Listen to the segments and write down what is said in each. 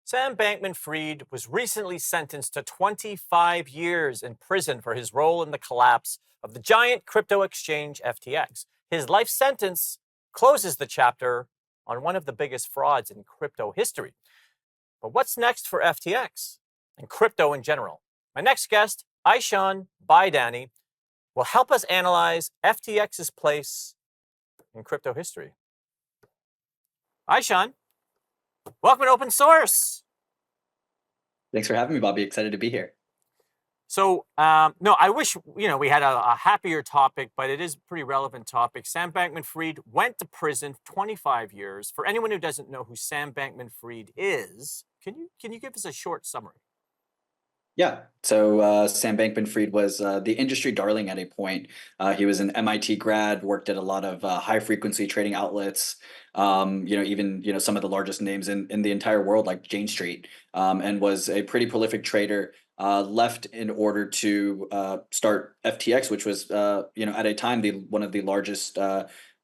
Sam Bankman-Fried was recently sentenced to 25 years in prison for his role in the collapse of the giant crypto exchange FTX. His life sentence closes the chapter on one of the biggest frauds in crypto history. But what's next for FTX and crypto in general? My next guest, Ishan Bhaidani, will help us analyze FTX's place in crypto history. Ishan, welcome to Open Source. Thanks for having me, Bobby. Excited to be here. So, no, I wish we had a happier topic, but it is a pretty relevant topic. Sam Bankman-Fried went to prison for 25 years. For anyone who doesn't know who Sam Bankman-Fried is, can you give us a short summary? Yeah. So Sam Bankman-Fried was the industry darling at a point. He was an MIT grad, worked at a lot of high-frequency trading outlets. Even some of the largest names in the entire world, like Jane Street, and was a pretty prolific trader. Left in order to start FTX, which was at a time one of the largest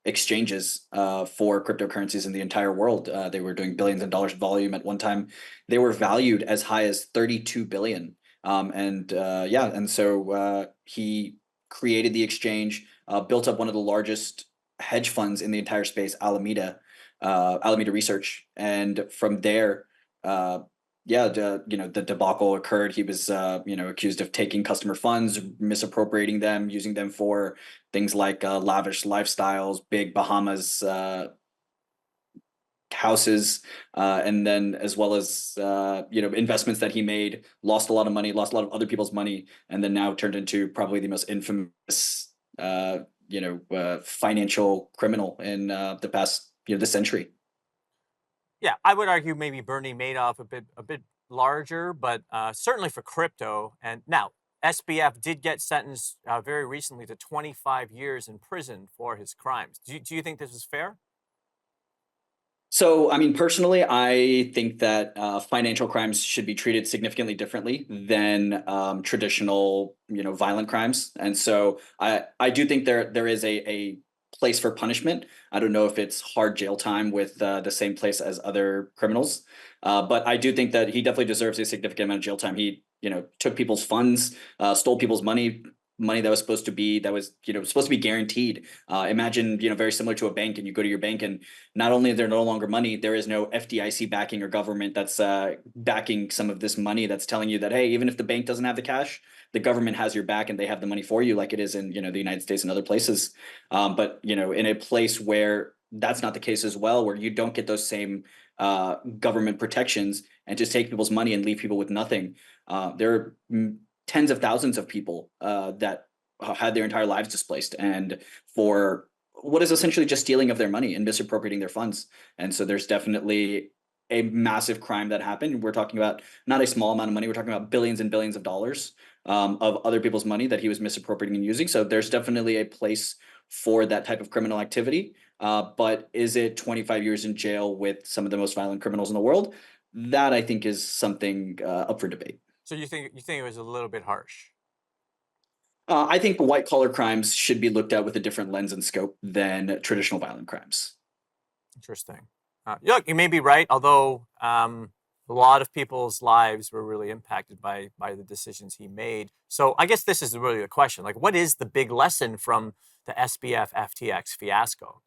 exchanges for cryptocurrencies in the entire world. They were doing billions of dollars volume at one time. They were valued as high as 32 billion. And so he created the exchange, built up one of the largest hedge funds in the entire space, Alameda Research, and from there, the debacle occurred. He was accused of taking customer funds, misappropriating them, using them for things like lavish lifestyles, big Bahamas houses, and then as well as investments that he made, lost a lot of money, lost a lot of other people's money, and then now turned into probably the most infamous financial criminal in the past the century. Yeah, I would argue maybe Bernie Madoff a bit larger, but certainly for crypto. And now SBF did get sentenced very recently to 25 years in prison for his crimes. Do you think this is fair? So, I mean, personally, I think that financial crimes should be treated significantly differently than traditional, violent crimes. And so, I do think there is a place for punishment. I don't know if it's hard jail time with the same place as other criminals, but I do think that he definitely deserves a significant amount of jail time. He, took people's funds, stole people's money that was supposed to be guaranteed. Imagine very similar to a bank, and you go to your bank, and not only is there no longer money, there is no FDIC backing or government that's backing some of this money, that's telling you that, hey, even if the bank doesn't have the cash, the government has your back and they have the money for you, like it is in the United States and other places. But in a place where that's not the case as well, where you don't get those same government protections and just take people's money and leave people with nothing. There are tens of thousands of people that had their entire lives displaced, and for what is essentially just stealing of their money and misappropriating their funds. And so there's definitely a massive crime that happened. We're talking about not a small amount of money. We're talking about billions and billions of dollars of other people's money that he was misappropriating and using. So there's definitely a place for that type of criminal activity. But is it 25 years in jail with some of the most violent criminals in the world? That, I think, is something up for debate. So you think it was a little bit harsh? I think white collar crimes should be looked at with a different lens and scope than traditional violent crimes. Interesting. You may be right, although a lot of people's lives were really impacted by the decisions he made. So I guess this is really the question: like, what is the big lesson from the SBF FTX fiasco?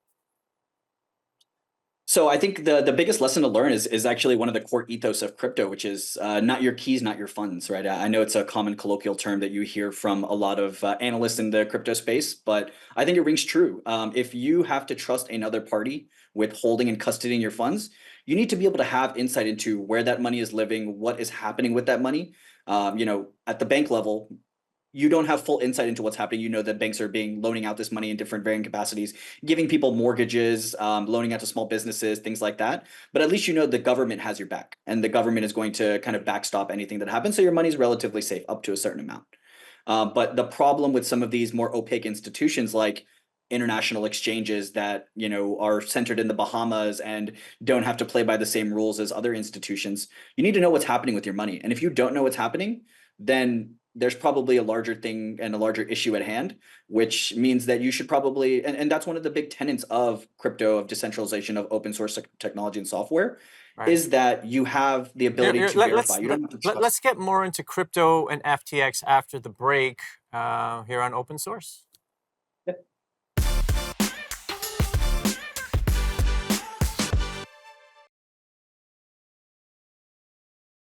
So I think the biggest lesson to learn is actually one of the core ethos of crypto, which is not your keys, not your funds, right? I know it's a common colloquial term that you hear from a lot of analysts in the crypto space, but I think it rings true. If you have to trust another party with holding and custodying your funds, you need to be able to have insight into where that money is living, what is happening with that money. At the bank level, you don't have full insight into what's happening. You know that banks are loaning out this money in different varying capacities, giving people mortgages, loaning out to small businesses, things like that. But at least you know the government has your back, and the government is going to kind of backstop anything that happens. So your money is relatively safe up to a certain amount. But the problem with some of these more opaque institutions, like international exchanges that are centered in the Bahamas and don't have to play by the same rules as other institutions, you need to know what's happening with your money. And if you don't know what's happening, then there's probably a larger thing and a larger issue at hand, which means that you should probably, and that's one of the big tenets of crypto, of decentralization, of open source technology and software, Right. is that you have the ability to verify. You don't have to trust. Let's get more into crypto and FTX after the break here on Open Source.